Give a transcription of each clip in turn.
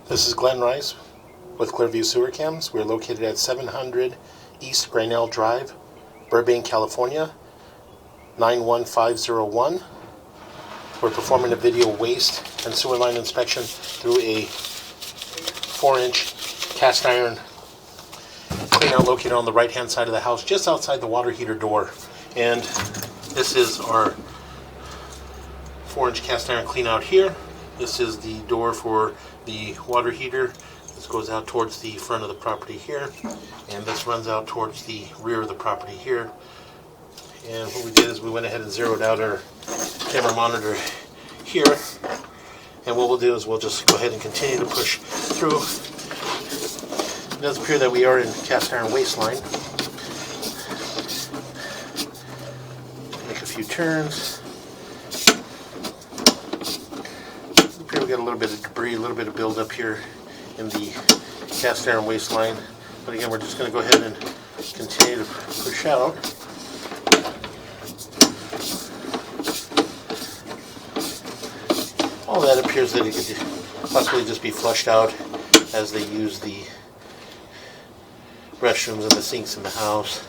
This is Glenn Rice with Clearview Sewer Cams. We're located at 700 East Grinnell Drive, Burbank, California, 91501. We're performing a video waste and sewer line inspection through a 4-inch cast iron cleanout located on the right-hand side of the house, just outside the water heater door. And this is our 4-inch cast iron cleanout here. This is the door for the water heater. This goes out towards the front of the property here, and this runs out towards the rear of the property here. And what we did is we went ahead and zeroed out our camera monitor here, and what we'll do is we'll just go ahead and continue to push through. It does appear that we are in cast iron waistline. Make a few turns. We got a little bit of debris, a little bit of buildup here in the cast iron waistline. But again, we're just going to go ahead and continue to push out. All that appears that it could possibly just be flushed out as they use the restrooms and the sinks in the house.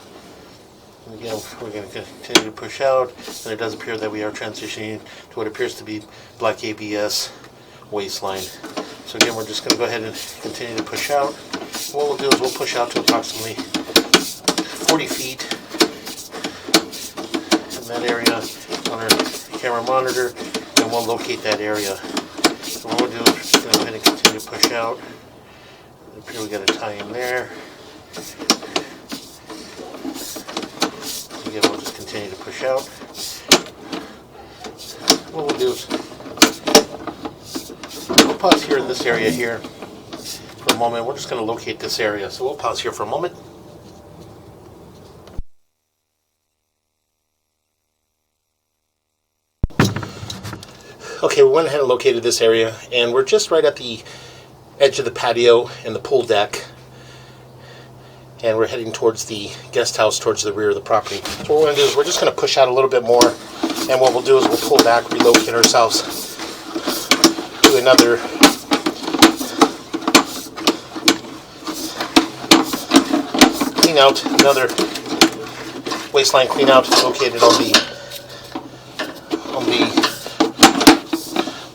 And again, we're going to continue to push out, and it does appear that we are transitioning to what appears to be black ABS waistline. So again, we're just going to go ahead and continue to push out. What we'll do is we'll push out to approximately 40 feet in that area on our camera monitor, and we'll locate that area. So what we'll do is we're just going to go ahead and continue to push out. Up here we got a tie in there. Again, we'll just continue to push out. What we'll do is we'll pause here in this area here for a moment. We're just going to locate this area. So we'll pause here for a moment. Okay, we went ahead and located this area, and we're just right at the edge of the patio and the pool deck. And we're heading towards the guest house, towards the rear of the property. So what we're going to do is we're just going to push out a little bit more, and what we'll do is we'll pull back, relocate ourselves to another clean out, another waistline clean out located on the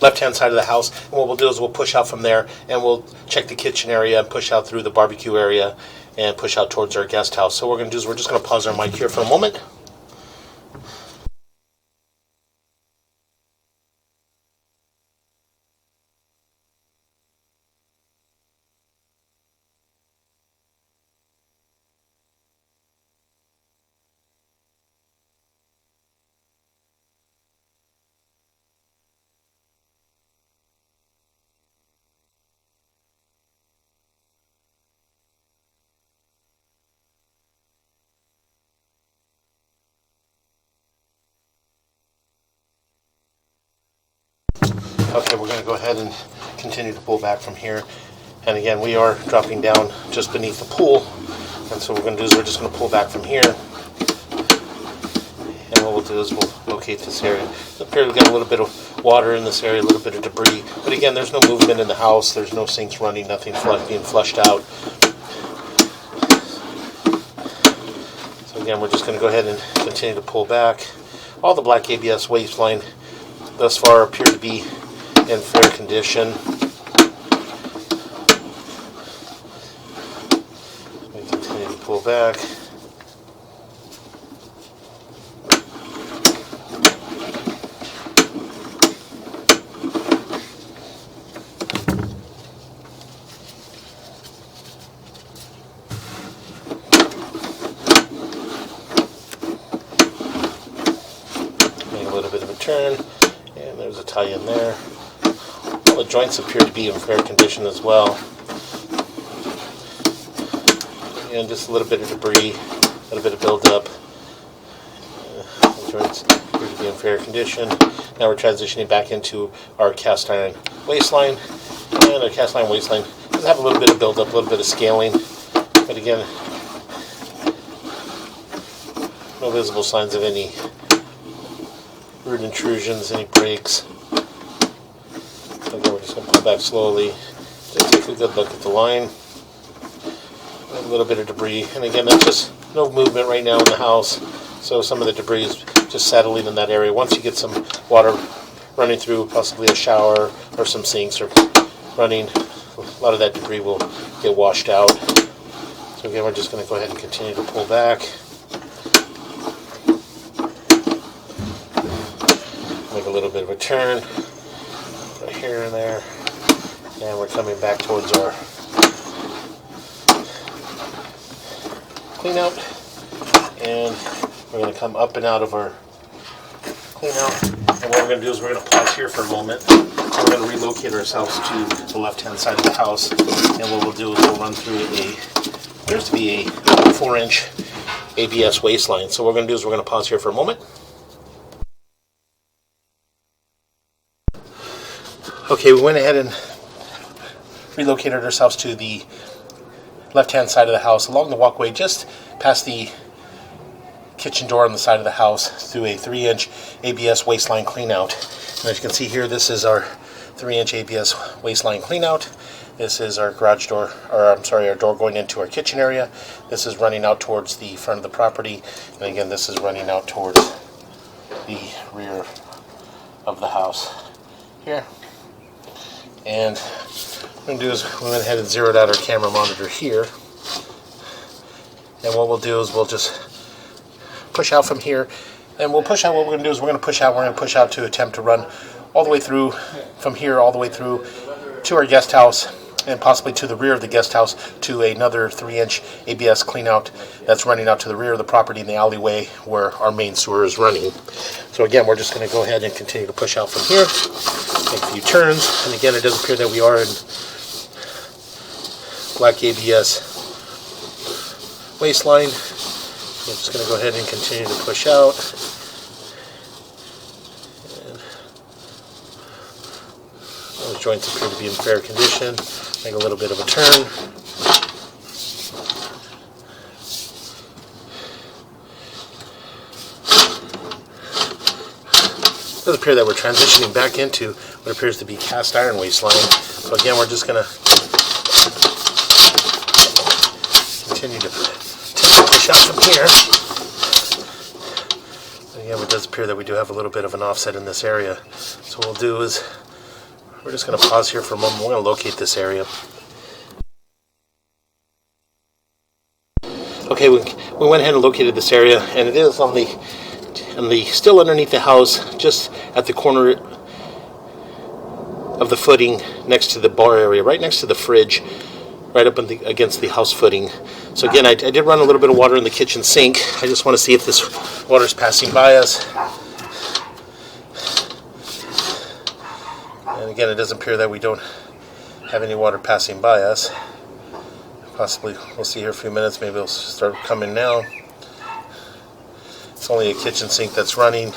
left-hand side of the house. And what we'll do is we'll push out from there, and we'll check the kitchen area and push out through the barbecue area and push out towards our guest house. So what we're going to do is we're just going to pause our mic here for a moment. Okay, we're going to go ahead and continue to pull back from here. And again, we are dropping down just beneath the pool. And so what we're going to do is we're just going to pull back from here. And what we'll do is we'll locate this area. Up here we've got a little bit of water in this area, a little bit of debris. But again, there's no movement in the house. There's no sinks running, nothing being flushed out. So again, we're just going to go ahead and continue to pull back. All the black ABS waistline thus far appear to be in fair condition. We continue to pull back. Make a little bit of a turn, and there's a tie in there. The joints appear to be in fair condition as well. And just a little bit of debris, a little bit of buildup. The joints appear to be in fair condition. Now we're transitioning back into our cast iron waistline. And our cast iron waistline does have a little bit of buildup, a little bit of scaling. But again, no visible signs of any root intrusions, any breaks. Again, we're just going to pull back slowly. Just a good look at the line. A little bit of debris, and again, that's just no movement right now in the house, so some of the debris is just settling in that area. Once you get some water running through, possibly a shower or some sinks or running, a lot of that debris will get washed out. So again, we're just going to go ahead and continue to pull back. Make a little bit of a turn right here and there, and we're coming back towards our clean out, and we're going to come up and out of our clean out, and what we're going to do is we're going to pause here for a moment. We're going to relocate ourselves to the left hand side of the house, and what we'll do is we'll run through appears to be a 4-inch ABS waistline. So what we're going to do is we're going to pause here for a moment. Okay, we went ahead and relocated ourselves to the left-hand side of the house along the walkway just past the kitchen door on the side of the house through a 3-inch ABS waistline cleanout. And as you can see here, this is our 3-inch ABS waistline cleanout. This is our garage door, or I'm sorry, our door going into our kitchen area. This is running out towards the front of the property, and again, this is running out towards the rear of the house here. And what we're going to do is we went ahead and zeroed out our camera monitor here. And what we'll do is we'll just push out from here. And we'll push out, what we're going to do is we're going to push out to attempt to run all the way through, from here all the way through to our guest house, and possibly to the rear of the guest house to another 3-inch ABS cleanout that's running out to the rear of the property in the alleyway where our main sewer is running. So again, we're just going to go ahead and continue to push out from here, make a few turns, and again, it does appear that we are in black ABS waistline. I'm just going to go ahead and continue to push out. And those joints appear to be in fair condition. Make a little bit of a turn. It does appear that we're transitioning back into what appears to be cast iron waistline. So again, we're just going to continue to push out from here. Again, it does appear that we do have a little bit of an offset in this area. So what we'll do is we're just going to pause here for a moment. We're going to locate this area. Okay, we went ahead and located this area, and it is on the still underneath the house, just at the corner of the footing next to the bar area, right next to the fridge, right up against the house footing. So again, I did run a little bit of water in the kitchen sink. I just want to see if this water is passing by us. And again, it does appear that we don't have any water passing by us. Possibly, we'll see here a few minutes, maybe it'll start coming now. It's only a kitchen sink that's running.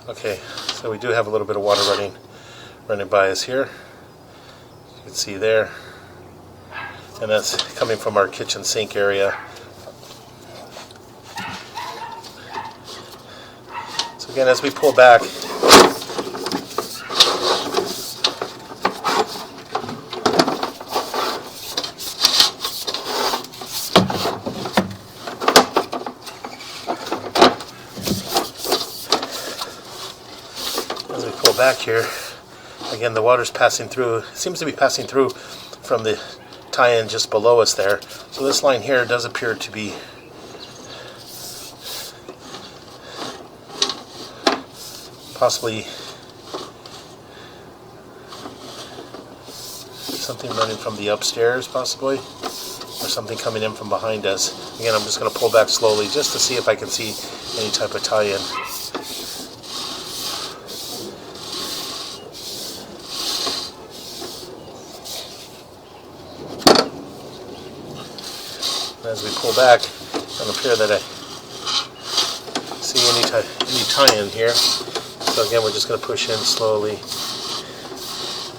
Okay, so we do have a little bit of water running by us here. You can see there. And that's coming from our kitchen sink area. So again, as we pull back, back here, again, the water's passing through. It seems to be passing through from the tie-in just below us there. So this line here does appear to be possibly something running from the upstairs, possibly, or something coming in from behind us. Again, I'm just going to pull back slowly just to see if I can see any type of tie-in. As we pull back, it doesn't appear that I see any tie-in here. So again, we're just going to push in slowly.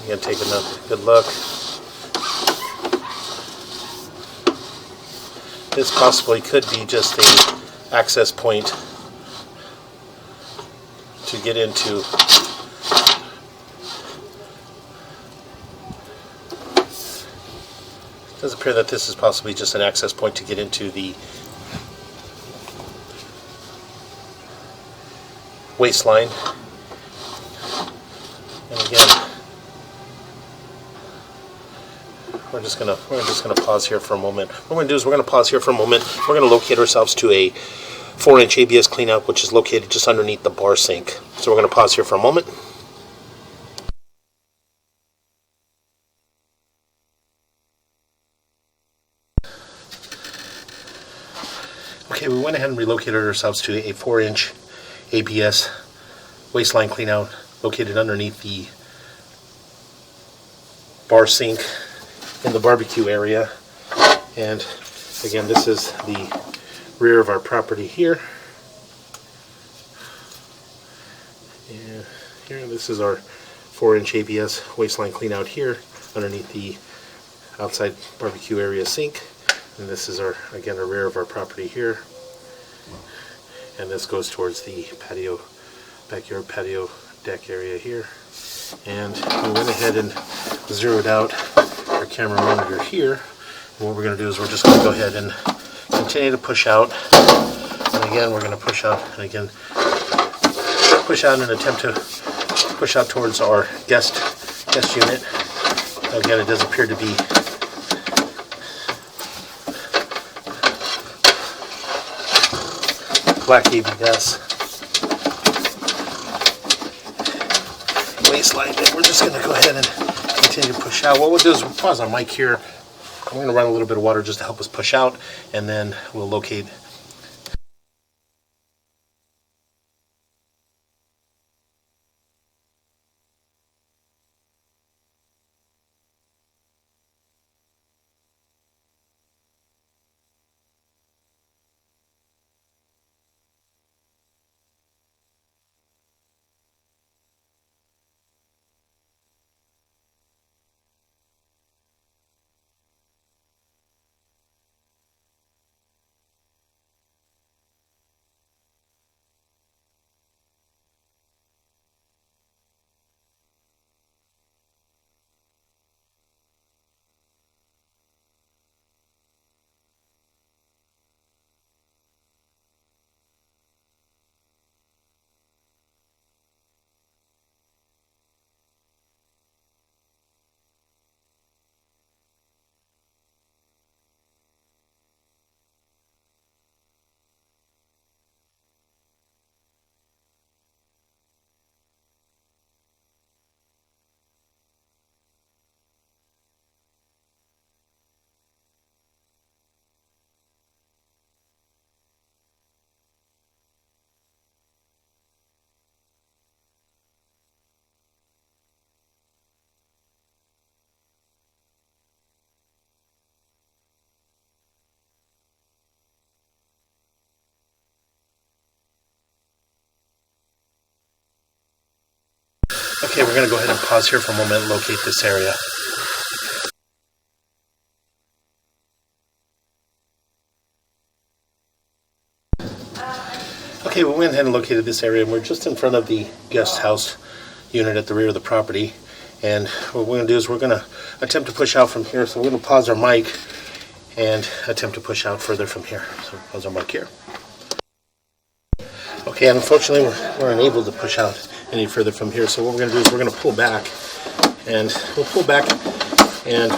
Again, take a good look. This possibly could be just a access point to get into. It does appear that this is possibly just an access point to get into the waistline. And again, we're just gonna pause here for a moment. What we're gonna do is we're gonna pause here for a moment. We're gonna locate ourselves to a 4-inch ABS cleanout, which is located just underneath the bar sink. So we're gonna pause here for a moment. Okay, we went ahead and relocated ourselves to a 4-inch ABS waistline cleanout located underneath the bar sink in the barbecue area. And again, this is the rear of our property here. And here, this is our 4-inch ABS waistline cleanout here underneath the outside barbecue area sink. And this is our rear of our property here. And this goes towards the patio, backyard patio deck area here. And we went ahead and zeroed out our camera monitor here. And what we're going to do is we're just going to go ahead and continue to push out. And again, we're going to push out and again push out and attempt to push out towards our guest unit. Again, it does appear to be black ABS waistline. And we're just going to go ahead and continue to push out. What we'll do is we'll pause our mic here. I'm going to run a little bit of water just to help us push out, and then we'll locate. Okay, we're going to go ahead and pause here for a moment and locate this area. Okay, we went ahead and located this area, and we're just in front of the guest house unit at the rear of the property. And what we're going to do is we're going to attempt to push out from here. So we're going to pause our mic and attempt to push out further from here. So pause our mic here. Okay, and unfortunately we're unable to push out any further from here. So what we're going to do is we're going to pull back, and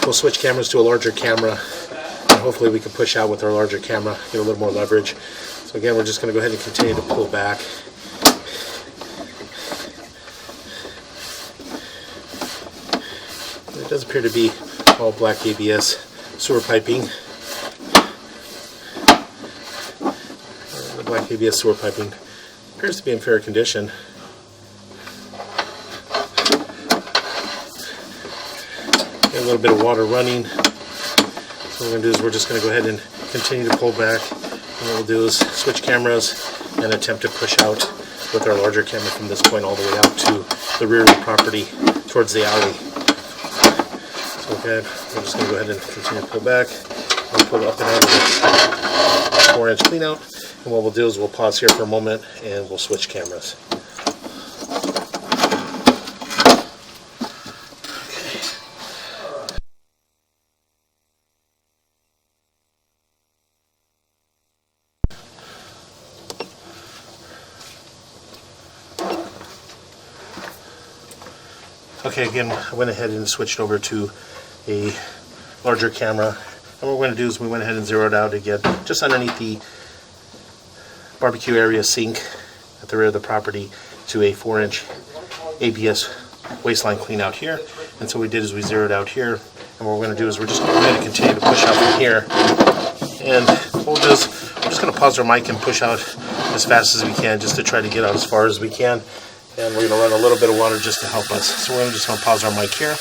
we'll switch cameras to a larger camera, and hopefully we can push out with our larger camera, get a little more leverage. So again, we're just going to go ahead and continue to pull back. It does appear to be all black ABS sewer piping. The black ABS sewer piping appears to be in fair condition. Got a little bit of water running. So what we're going to do is we're just going to go ahead and continue to pull back. And what we'll do is switch cameras and attempt to push out with our larger camera from this point all the way out to the rear of the property towards the alley. So again, we're just going to go ahead and continue to pull back and pull up and out of this 4-inch clean out. And what we'll do is we'll pause here for a moment and we'll switch cameras. Okay, again, I went ahead and switched over to a larger camera. And what we're going to do is we went ahead and zeroed out again, just underneath the barbecue area sink at the rear of the property, to a 4-inch ABS waistline clean out here. And so what we did is we zeroed out here. And what we're going to do is we're just going to continue to push out from here. And we're just going to pause our mic and push out as fast as we can, just to try to get out as far as we can. And we're going to run a little bit of water just to help us. So we're just going to pause our mic here.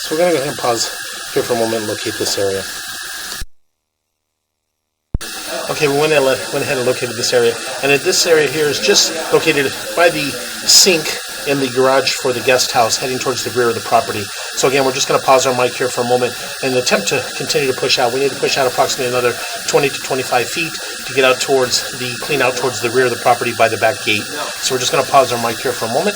So we're going to go ahead and pause here for a moment and locate this area. Okay, we went ahead and located this area. And this area here is just located by the sink in the garage for the guest house, heading towards the rear of the property. So again, we're just going to pause our mic here for a moment and attempt to continue to push out. We need to push out approximately another 20 to 25 feet to get out towards the clean out towards the rear of the property by the back gate. So we're just going to pause our mic here for a moment.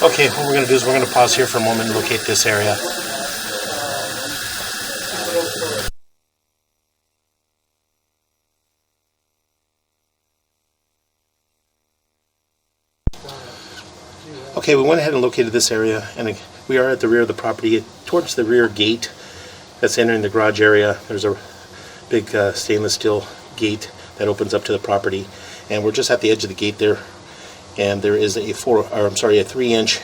Okay, what we're going to do is we're going to pause here for a moment and locate this area. Okay, we went ahead and located this area, and we are at the rear of the property, towards the rear gate that's entering the garage area. There's a big stainless steel gate that opens up to the property, and we're just at the edge of the gate there, and there is a 3-inch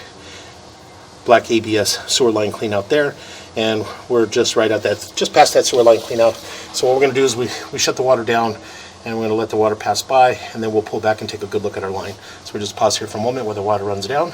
black ABS sewer line clean out there, and we're just right at that, just past that sewer line clean out. So what we're going to do is we shut the water down, and we're going to let the water pass by, and then we'll pull back and take a good look at our line. So we'll just pause here for a moment while the water runs down.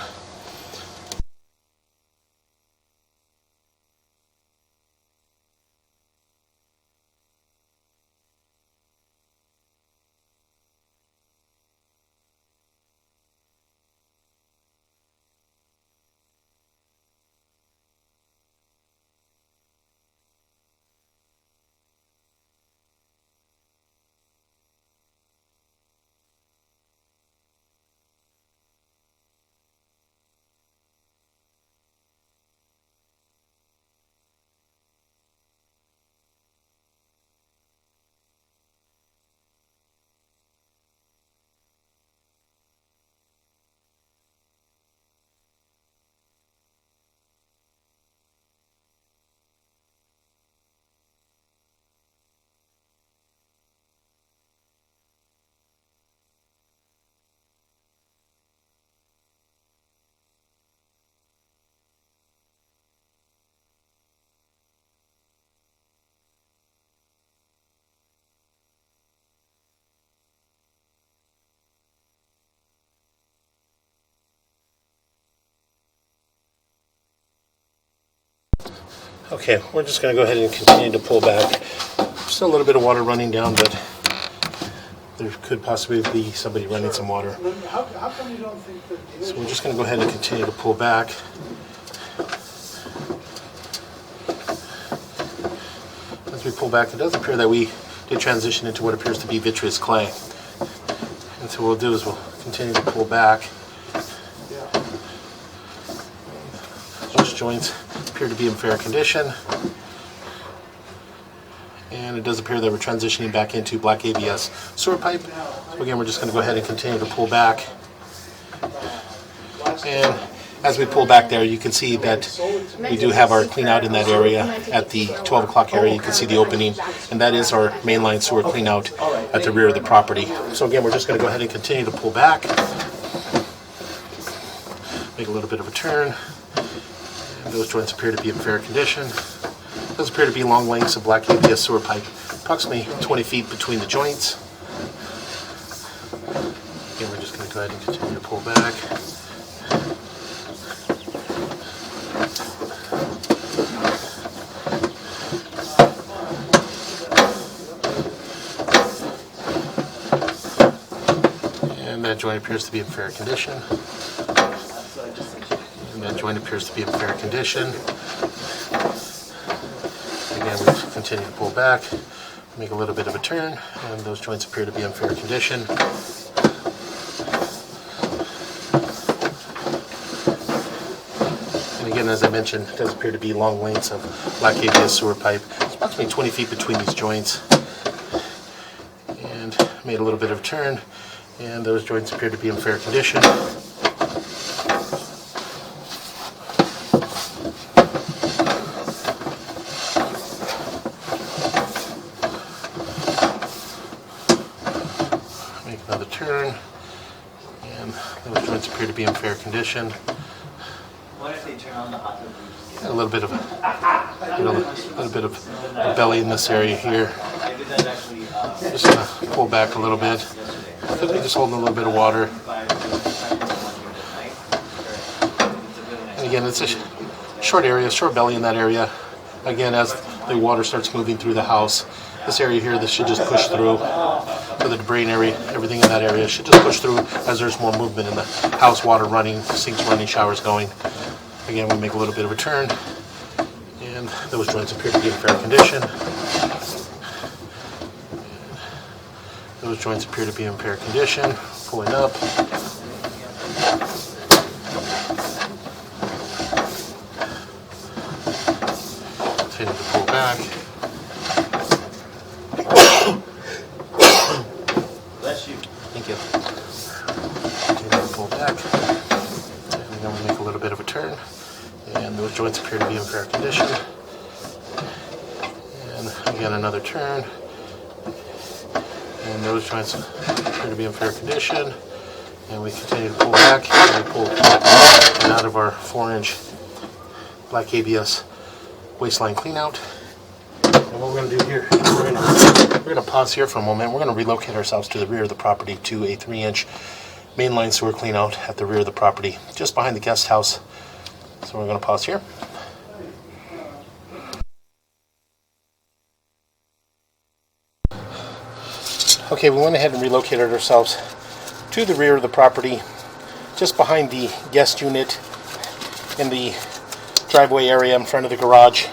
Okay, we're just going to go ahead and continue to pull back. Still a little bit of water running down, but there could possibly be somebody running some water. How come you don't think that... So we're just going to go ahead and continue to pull back. As we pull back, it does appear that we did transition into what appears to be vitreous clay. And so what we'll do is we'll continue to pull back. Those joints appear to be in fair condition, and it does appear that we're transitioning back into black ABS sewer pipe. So again, we're just going to go ahead and continue to pull back, and as we pull back there, you can see that we do have our clean out in that area. At the 12 o'clock area, you can see the opening, and that is our mainline sewer clean out at the rear of the property. So again, we're just going to go ahead and continue to pull back, make a little bit of a turn. Those joints appear to be in fair condition. Those appear to be long lengths of black ABS sewer pipe, approximately 20 feet between the joints. Again, we're just going to go ahead and continue to pull back. And that joint appears to be in fair condition. And that joint appears to be in fair condition. Again, we continue to pull back, make a little bit of a turn, and those joints appear to be in fair condition. And again, as I mentioned, it does appear to be long lengths of black ABS sewer pipe. It's approximately 20 feet between these joints. And made a little bit of a turn, and those joints appear to be in fair condition. Make another turn, and those joints appear to be in fair condition. What if they turn on the hot tub? A little bit of a belly in this area here. Just gonna pull back a little bit. Could be just holding a little bit of water. And again, it's a short area, short belly in that area. Again, as the water starts moving through the house, this area here, this should just push through. So the debris and everything in that area should just push through as there's more movement in the house, water running, sinks running, showers going. Again, we make a little bit of a turn, and those joints appear to be in fair condition. Those joints appear to be in fair condition. Pulling up. joints appear to be in fair condition. And again, another turn. And those joints appear to be in fair condition. And we continue to pull back, and we pull out of our 4-inch black ABS waistline clean out. And what we're going to do here, we're going to pause here for a moment. We're going to relocate ourselves to the rear of the property to a 3-inch mainline sewer clean out at the rear of the property, just behind the guest house. So we're going to pause here. Okay, we went ahead and relocated ourselves to the rear of the property, just behind the guest unit in the driveway area in front of the garage,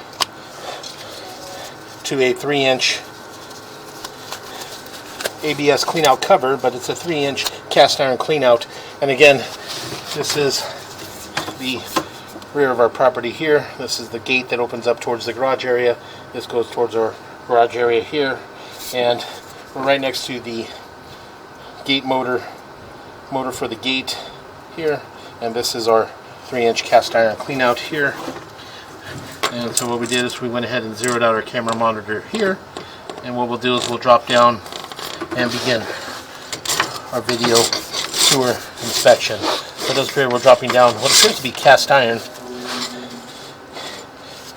to a 3-inch ABS cleanout cover, but it's a 3-inch cast iron cleanout. And again, this is the rear of our property here. This is the gate that opens up towards the garage area. This goes towards our garage area here, and we're right next to the gate motor for the gate here, and this is our 3-inch cast iron cleanout here. And so what we did is we went ahead and zeroed out our camera monitor here, and what we'll do is we'll drop down and begin our video sewer inspection. For this period, we're dropping down what appears to be cast iron,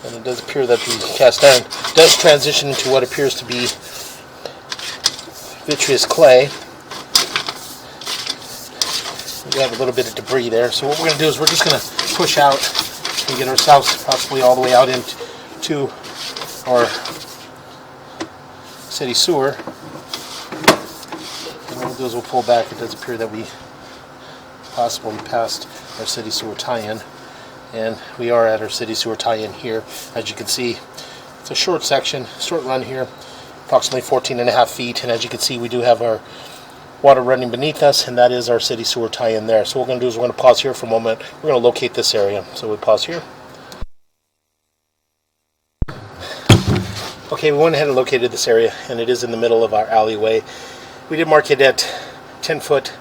and it does appear that the cast iron does transition into what appears to be vitreous clay. We have a little bit of debris there, so what we're going to do is we're just going to push out and get ourselves possibly all the way out into our city sewer. And what we'll do is we'll pull back. It does appear that we possibly passed our city sewer tie-in, and we are at our city sewer tie-in here. As you can see, it's a short section, short run here, approximately 14.5 feet, and as you can see, we do have our water running beneath us, and that is our city sewer tie-in there. So what we're going to do is we're going to pause here for a moment. We're going to locate this area. So we pause here. Okay, we went ahead and located this area, and it is in the middle of our alleyway. We did mark it at 10 foot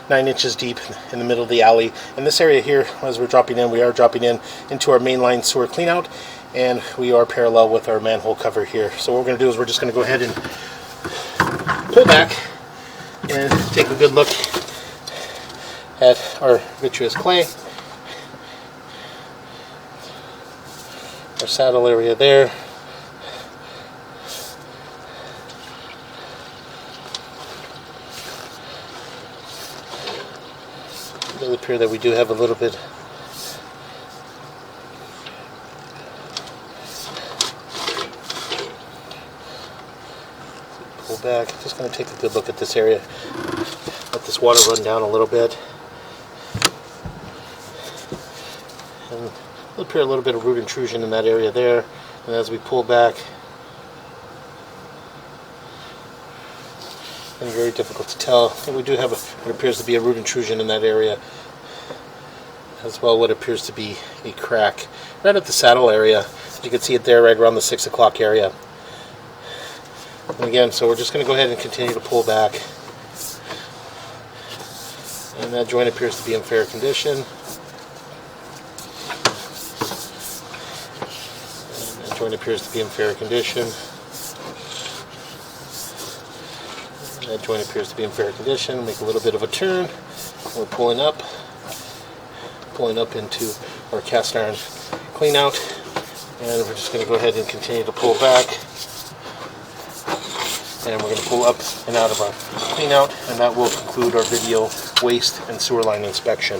9 inches deep in the middle of the alley. And this area here, as we're dropping in, we are dropping in into our mainline sewer cleanout, and we are parallel with our manhole cover here. So what we're going to do is we're just going to go ahead and pull back and take a good look at our vitreous clay, our saddle area there. It does appear that we do have a little bit pull back. Just going to take a good look at this area. Let this water run down a little bit. And it'll appear a little bit of root intrusion in that area there. And as we pull back, it's very difficult to tell. And we do have what appears to be a root intrusion in that area, as well what appears to be a crack right at the saddle area. You can see it there right around the 6 o'clock area. And again, so we're just going to go ahead and continue to pull back. And that joint appears to be in fair condition. And that joint appears to be in fair condition. And that joint appears to be in fair condition. Make a little bit of a turn. We're pulling up into our cast iron clean out. And we're just going to go ahead and continue to pull back. And we're going to pull up and out of our clean out, and that will conclude our video waste and sewer line inspection.